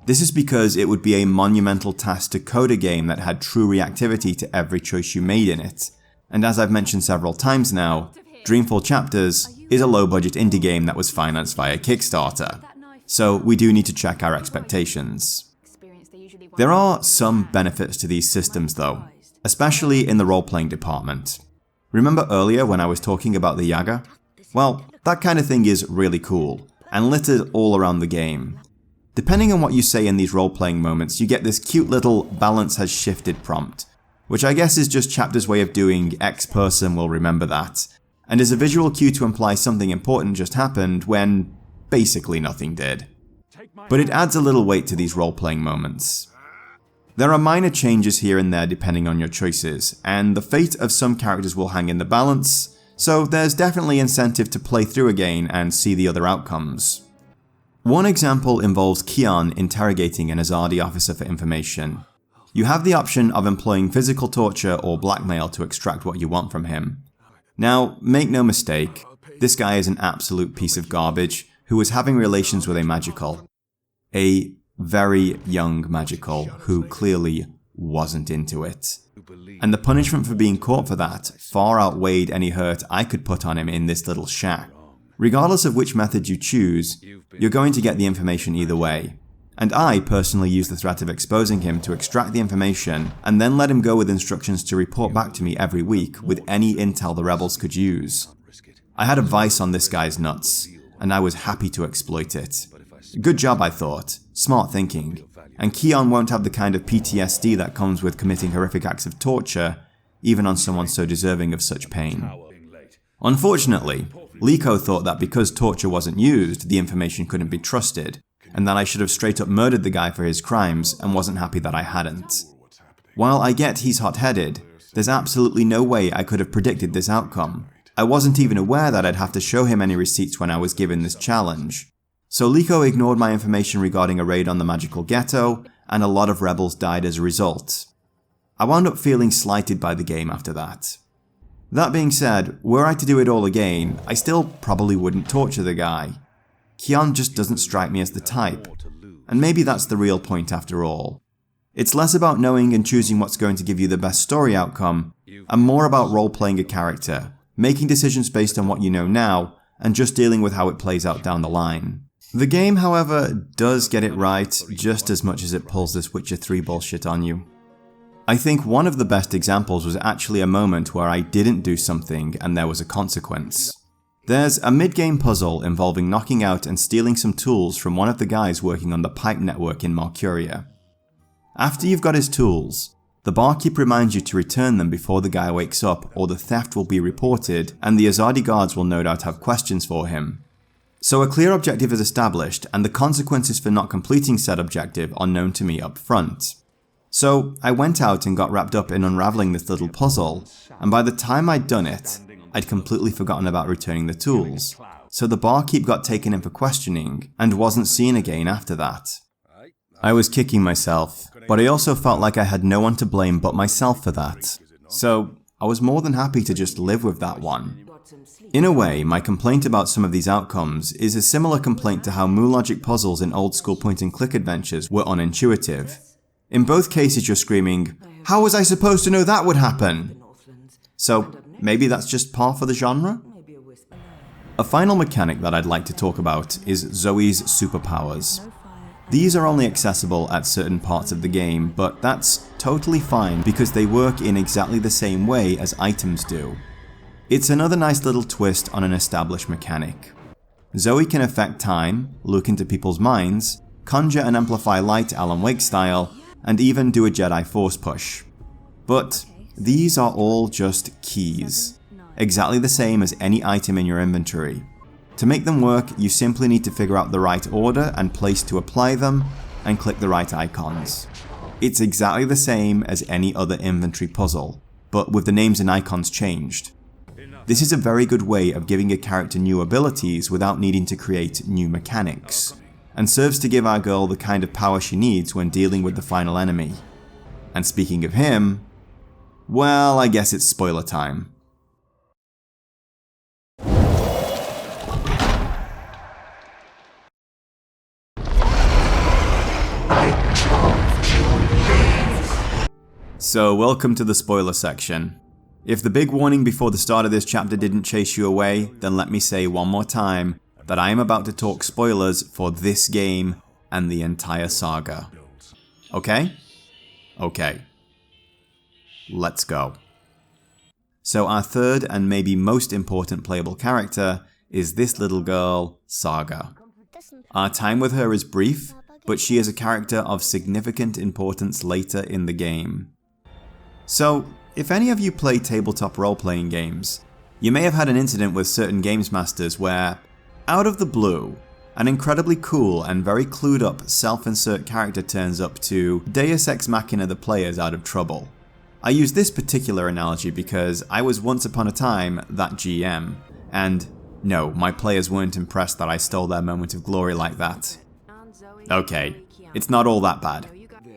This is because it would be a monumental task to code a game that had true reactivity to every choice you made in it, and as I've mentioned several times now, Dreamfall Chapters is a low-budget indie game that was financed via Kickstarter, so we do need to check our expectations. There are some benefits to these systems though, especially in the role-playing department. Remember earlier when I was talking about the Yaga? Well, that kind of thing is really cool, and littered all around the game. Depending on what you say in these role-playing moments, you get this cute little balance has shifted prompt, which I guess is just Chapter's way of doing X person will remember that, and is a visual cue to imply something important just happened when basically nothing did. But it adds a little weight to these role-playing moments. There are minor changes here and there depending on your choices, and the fate of some characters will hang in the balance, so there's definitely incentive to play through again and see the other outcomes. One example involves Kian interrogating an Azadi officer for information. You have the option of employing physical torture or blackmail to extract what you want from him. Now, make no mistake, this guy is an absolute piece of garbage who was having relations with a magical. A very young magical who clearly wasn't into it. And the punishment for being caught for that far outweighed any hurt I could put on him in this little shack. Regardless of which method you choose, you're going to get the information either way. And I personally used the threat of exposing him to extract the information and then let him go with instructions to report back to me every week with any intel the rebels could use. I had a vice on this guy's nuts, and I was happy to exploit it. Good job, I thought. Smart thinking. And Kian won't have the kind of PTSD that comes with committing horrific acts of torture, even on someone so deserving of such pain. Unfortunately, Liko thought that because torture wasn't used, the information couldn't be trusted, and that I should have straight up murdered the guy for his crimes and wasn't happy that I hadn't. While I get he's hot-headed, there's absolutely no way I could have predicted this outcome. I wasn't even aware that I'd have to show him any receipts when I was given this challenge. So Liko ignored my information regarding a raid on the magical ghetto, and a lot of rebels died as a result. I wound up feeling slighted by the game after that. That being said, were I to do it all again, I still probably wouldn't torture the guy. Kian just doesn't strike me as the type, and maybe that's the real point after all. It's less about knowing and choosing what's going to give you the best story outcome, and more about role-playing a character, making decisions based on what you know now, and just dealing with how it plays out down the line. The game, however, does get it right just as much as it pulls this Witcher 3 bullshit on you. I think one of the best examples was actually a moment where I didn't do something and there was a consequence. There's a mid-game puzzle involving knocking out and stealing some tools from one of the guys working on the pipe network in Marcuria. After you've got his tools, the barkeep reminds you to return them before the guy wakes up or the theft will be reported and the Azadi guards will no doubt have questions for him. So a clear objective is established and the consequences for not completing said objective are known to me up front. So I went out and got wrapped up in unravelling this little puzzle, and by the time I'd done it, I'd completely forgotten about returning the tools. So the barkeep got taken in for questioning and wasn't seen again after that. I was kicking myself, but I also felt like I had no one to blame but myself for that. So I was more than happy to just live with that one. In a way, my complaint about some of these outcomes is a similar complaint to how Mu-logic puzzles in old school point-and-click adventures were unintuitive. In both cases you're screaming, "How was I supposed to know that would happen?" So maybe that's just par for the genre? A final mechanic that I'd like to talk about is Zoe's superpowers. These are only accessible at certain parts of the game, but that's totally fine because they work in exactly the same way as items do. It's another nice little twist on an established mechanic. Zoe can affect time, look into people's minds, conjure and amplify light Alan Wake style, and even do a Jedi Force push. But these are all just keys, exactly the same as any item in your inventory. To make them work, you simply need to figure out the right order and place to apply them, and click the right icons. It's exactly the same as any other inventory puzzle, but with the names and icons changed. This is a very good way of giving a character new abilities without needing to create new mechanics, and serves to give our girl the kind of power she needs when dealing with the final enemy. And speaking of him, well, I guess it's spoiler time. So welcome to the spoiler section. If the big warning before the start of this chapter didn't chase you away, then let me say one more time that I am about to talk spoilers for this game and the entire saga. Okay? Okay. Let's go. So our third and maybe most important playable character is this little girl, Saga. Our time with her is brief, but she is a character of significant importance later in the game. So, if any of you play tabletop role-playing games, you may have had an incident with certain games masters where, out of the blue, an incredibly cool and very clued up self-insert character turns up to Deus Ex Machina the players out of trouble. I use this particular analogy because I was once upon a time that GM, and no, my players weren't impressed that I stole their moment of glory like that. Okay, it's not all that bad.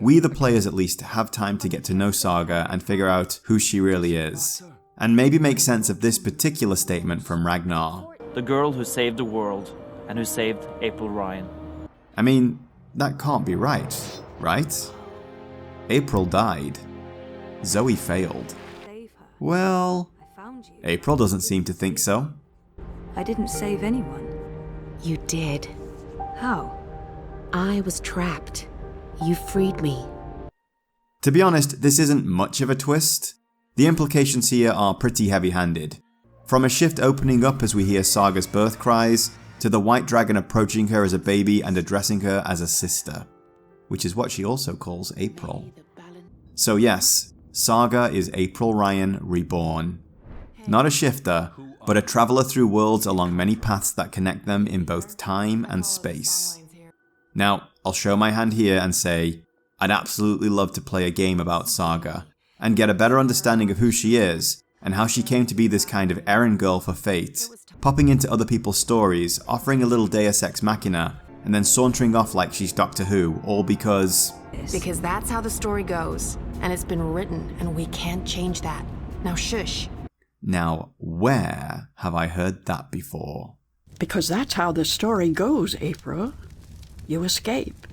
We the players at least have time to get to know Saga and figure out who she really is, and maybe make sense of this particular statement from Ragnar. The girl who saved the world, and who saved April Ryan. I mean, that can't be right, right? April died. Zoe failed. Well, April doesn't seem to think so. I didn't save anyone. You did. How? I was trapped. You freed me. To be honest, this isn't much of a twist. The implications here are pretty heavy-handed. From a shift opening up as we hear Saga's birth cries, to the white dragon approaching her as a baby and addressing her as a sister, which is what she also calls April. So yes, Saga is April Ryan reborn. Not a shifter, but a traveller through worlds along many paths that connect them in both time and space. Now, I'll show my hand here and say, I'd absolutely love to play a game about Saga, and get a better understanding of who she is, and how she came to be this kind of errand girl for fate, popping into other people's stories, offering a little deus ex machina, and then sauntering off like she's Doctor Who, all because... Because that's how the story goes, and it's been written, and we can't change that. Now shush. Now, where have I heard that before? Because that's how the story goes, April. You escape.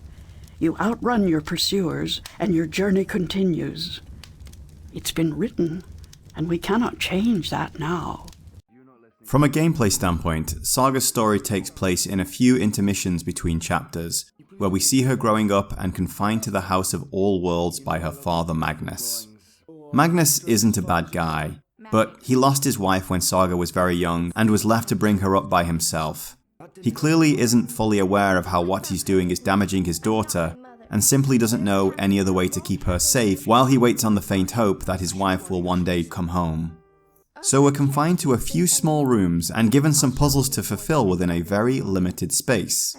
You outrun your pursuers, and your journey continues. It's been written, and we cannot change that now. From a gameplay standpoint, Saga's story takes place in a few intermissions between chapters, where we see her growing up and confined to the House of All Worlds by her father Magnus. Magnus isn't a bad guy, but he lost his wife when Saga was very young and was left to bring her up by himself. He clearly isn't fully aware of how what he's doing is damaging his daughter, and simply doesn't know any other way to keep her safe while he waits on the faint hope that his wife will one day come home. So we're confined to a few small rooms and given some puzzles to fulfill within a very limited space.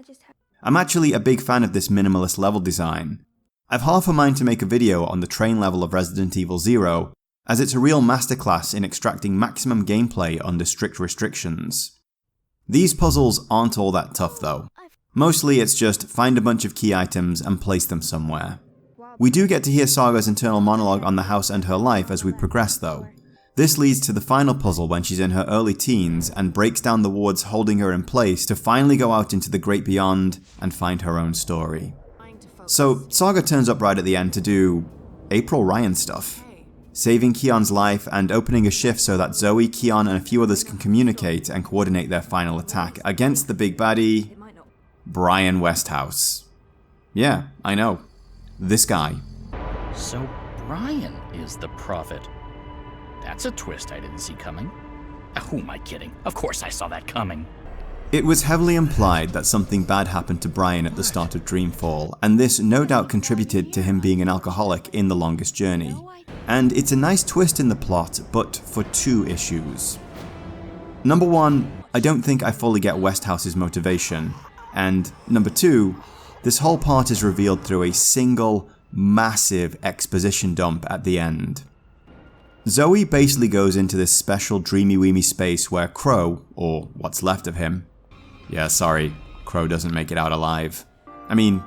I'm actually a big fan of this minimalist level design. I've half a mind to make a video on the train level of Resident Evil 0, as it's a real masterclass in extracting maximum gameplay under strict restrictions. These puzzles aren't all that tough though. Mostly it's just find a bunch of key items and place them somewhere. We do get to hear Saga's internal monologue on the house and her life as we progress though. This leads to the final puzzle when she's in her early teens and breaks down the wards holding her in place to finally go out into the great beyond and find her own story. So Saga turns up right at the end to do April Ryan stuff. Saving Kian's life and opening a shift so that Zoe, Kian and a few others can communicate and coordinate their final attack against the big baddie, Brian Westhouse. Yeah, I know. This guy. So Brian is the prophet. That's a twist I didn't see coming. Who am I kidding? Of course I saw that coming. It was heavily implied that something bad happened to Brian at the start of Dreamfall, and this no doubt contributed to him being an alcoholic in The Longest Journey. And it's a nice twist in the plot, but for two issues. Number one, I don't think I fully get Westhouse's motivation. And number two, this whole part is revealed through a single, massive exposition dump at the end. Zoe basically goes into this special dreamy-weemy space where Crow, or what's left of him, yeah sorry, Crow doesn't make it out alive. I mean,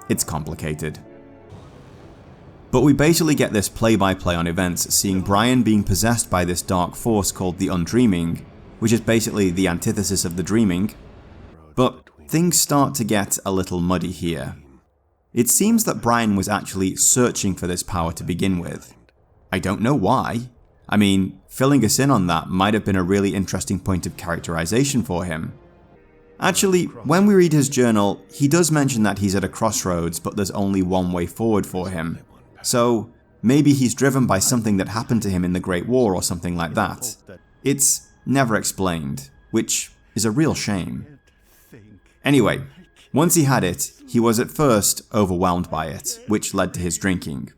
it's complicated. But we basically get this play-by-play on events, seeing Brian being possessed by this dark force called the Undreaming, which is basically the antithesis of the dreaming. But things start to get a little muddy here. It seems that Brian was actually searching for this power to begin with. I don't know why. I mean, filling us in on that might have been a really interesting point of characterization for him. Actually, when we read his journal, he does mention that he's at a crossroads, but there's only one way forward for him. So, maybe he's driven by something that happened to him in the Great War or something like that. It's never explained, which is a real shame. Anyway, once he had it, he was at first overwhelmed by it, which led to his drinking.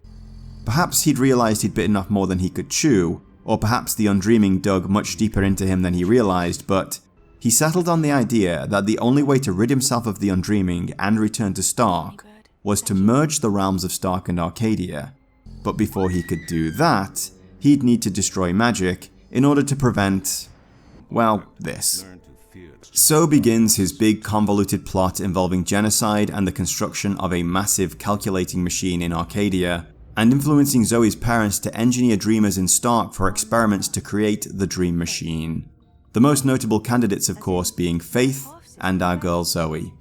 Perhaps he'd realised he'd bitten off more than he could chew, or perhaps the Undreaming dug much deeper into him than he realised, but he settled on the idea that the only way to rid himself of the Undreaming and return to Stark was to merge the realms of Stark and Arcadia. But before he could do that, he'd need to destroy magic in order to prevent, well, this. So begins his big convoluted plot involving genocide and the construction of a massive calculating machine in Arcadia, and influencing Zoe's parents to engineer dreamers in Stark for experiments to create the Dream Machine. The most notable candidates of course being Faith and our girl Zoe.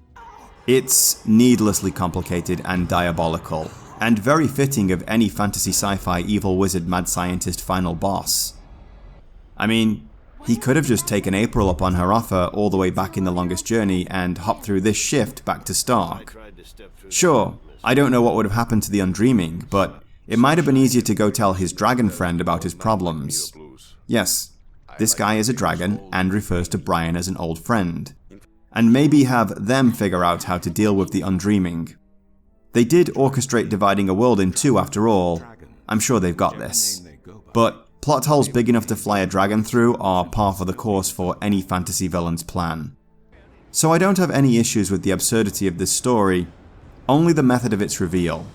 It's needlessly complicated and diabolical, and very fitting of any fantasy sci-fi evil wizard mad scientist final boss. I mean, he could have just taken April up on her offer all the way back in The Longest Journey and hopped through this shift back to Stark. Sure, I don't know what would have happened to the Undreaming, but it might have been easier to go tell his dragon friend about his problems. Yes, this guy is a dragon and refers to Brian as an old friend. And maybe have them figure out how to deal with the Undreaming. They did orchestrate dividing a world in two after all. I'm sure they've got this. But plot holes big enough to fly a dragon through are par for the course for any fantasy villain's plan. So I don't have any issues with the absurdity of this story, only the method of its reveal.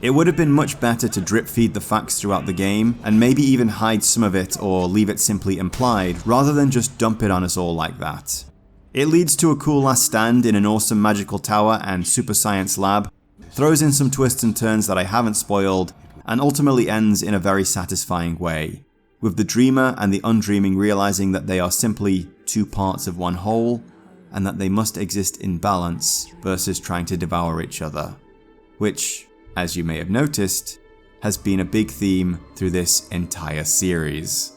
It would have been much better to drip feed the facts throughout the game, and maybe even hide some of it or leave it simply implied, rather than just dump it on us all like that. It leads to a cool last stand in an awesome magical tower and super science lab, throws in some twists and turns that I haven't spoiled, and ultimately ends in a very satisfying way, with the dreamer and the undreaming realizing that they are simply two parts of one whole, and that they must exist in balance versus trying to devour each other. Which, as you may have noticed, has been a big theme through this entire series.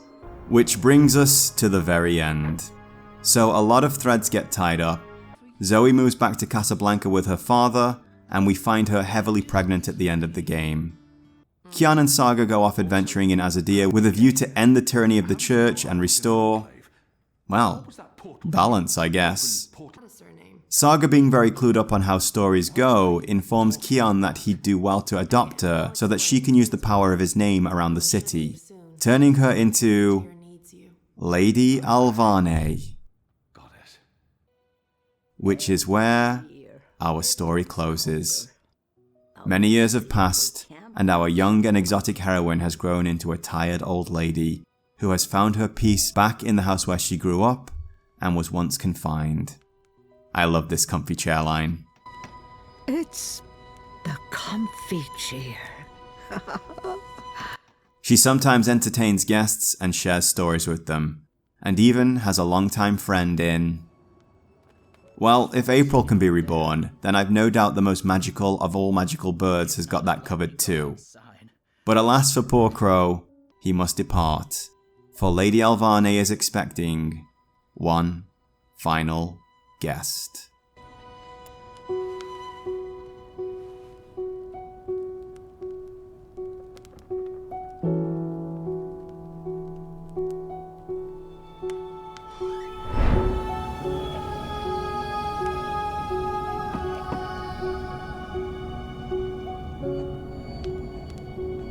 Which brings us to the very end. So a lot of threads get tied up. Zoe moves back to Casablanca with her father, and we find her heavily pregnant at the end of the game. Kian and Saga go off adventuring in Azadir with a view to end the tyranny of the church and restore, well, balance, I guess. Saga, being very clued up on how stories go, informs Kian that he'd do well to adopt her so that she can use the power of his name around the city, turning her into Lady Alvane. Which is where our story closes. Many years have passed, and our young and exotic heroine has grown into a tired old lady who has found her peace back in the house where she grew up and was once confined. I love this comfy chair line. It's the comfy chair. She sometimes entertains guests and shares stories with them, and even has a longtime friend in... Well, if April can be reborn, then I've no doubt the most magical of all magical birds has got that covered too. But alas for poor Crow, he must depart, for Lady Alvane is expecting one final guest.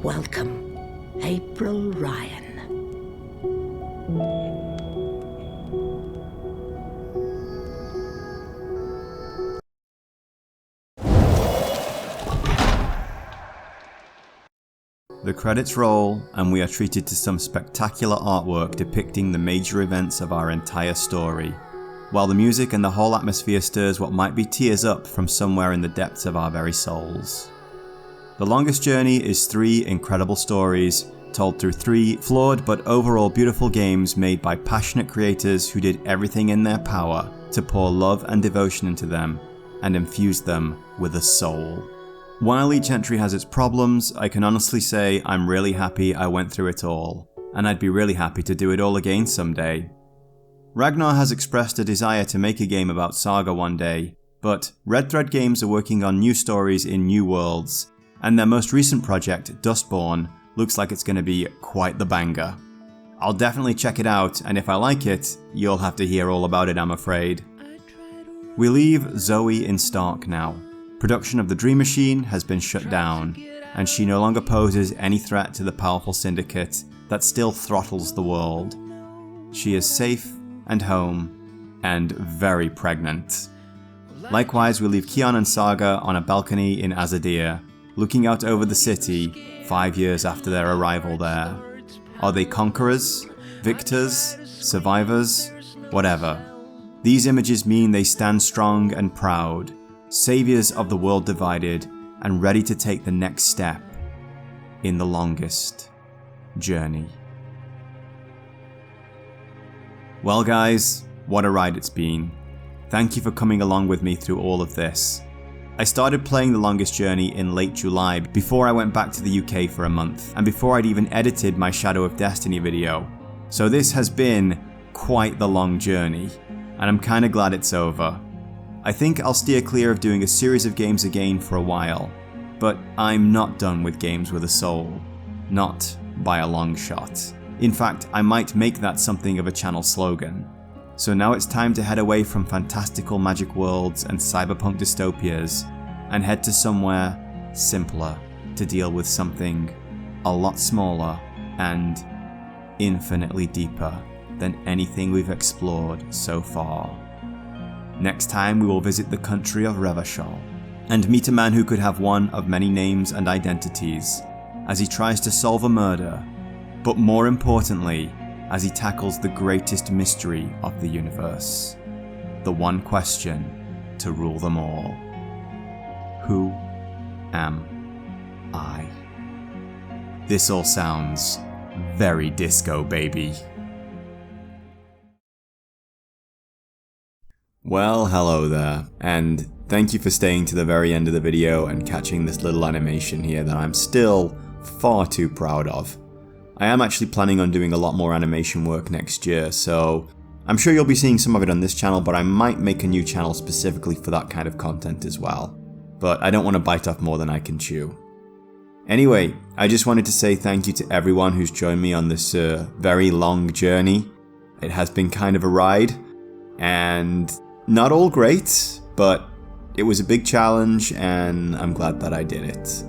Welcome, April Ryan. The credits roll, and we are treated to some spectacular artwork depicting the major events of our entire story, while the music and the whole atmosphere stirs what might be tears up from somewhere in the depths of our very souls. The Longest Journey is 3 incredible stories, told through 3 flawed but overall beautiful games made by passionate creators who did everything in their power to pour love and devotion into them, and infuse them with a soul. While each entry has its problems, I can honestly say I'm really happy I went through it all, and I'd be really happy to do it all again someday. Ragnar has expressed a desire to make a game about Saga one day, but Red Thread Games are working on new stories in new worlds, and their most recent project, Dustborn, looks like it's going to be quite the banger. I'll definitely check it out, and if I like it, you'll have to hear all about it, I'm afraid. We leave Zoe in Stark now. Production of the Dream Machine has been shut down, and she no longer poses any threat to the powerful syndicate that still throttles the world. She is safe and home, and very pregnant. Likewise, we leave Kian and Saga on a balcony in Azadir, looking out over the city 5 years after their arrival there. Are they conquerors, victors, survivors, whatever? These images mean they stand strong and proud, saviors of the world divided, and ready to take the next step in the longest journey. Well guys, what a ride it's been. Thank you for coming along with me through all of this. I started playing The Longest Journey in late July before I went back to the UK for a month, and before I'd even edited my Shadow of Destiny video. So this has been quite the long journey, and I'm kinda glad it's over. I think I'll steer clear of doing a series of games again for a while, but I'm not done with games with a soul. Not by a long shot. In fact, I might make that something of a channel slogan. So now it's time to head away from fantastical magic worlds and cyberpunk dystopias and head to somewhere simpler to deal with something a lot smaller and infinitely deeper than anything we've explored so far. Next time we will visit the country of Revachol and meet a man who could have one of many names and identities as he tries to solve a murder, but more importantly, as he tackles the greatest mystery of the universe. The one question to rule them all. Who am I? This all sounds very disco, baby. Well, hello there, and thank you for staying to the very end of the video and catching this little animation here that I'm still far too proud of. I am actually planning on doing a lot more animation work next year, so I'm sure you'll be seeing some of it on this channel, but I might make a new channel specifically for that kind of content as well. But I don't want to bite off more than I can chew. Anyway, I just wanted to say thank you to everyone who's joined me on this very long journey. It has been kind of a ride, and not all great, but it was a big challenge, and I'm glad that I did it.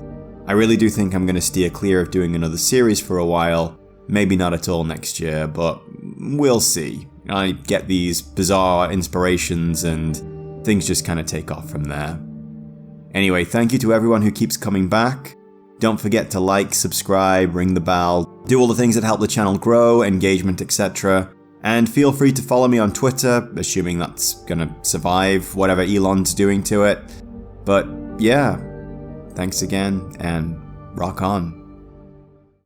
I really do think I'm going to steer clear of doing another series for a while, maybe not at all next year, but we'll see. I get these bizarre inspirations and things just kind of take off from there. Anyway, thank you to everyone who keeps coming back. Don't forget to like, subscribe, ring the bell, do all the things that help the channel grow, engagement, etc. And feel free to follow me on Twitter, assuming that's gonna survive whatever Elon's doing to it. But yeah, thanks again, and rock on.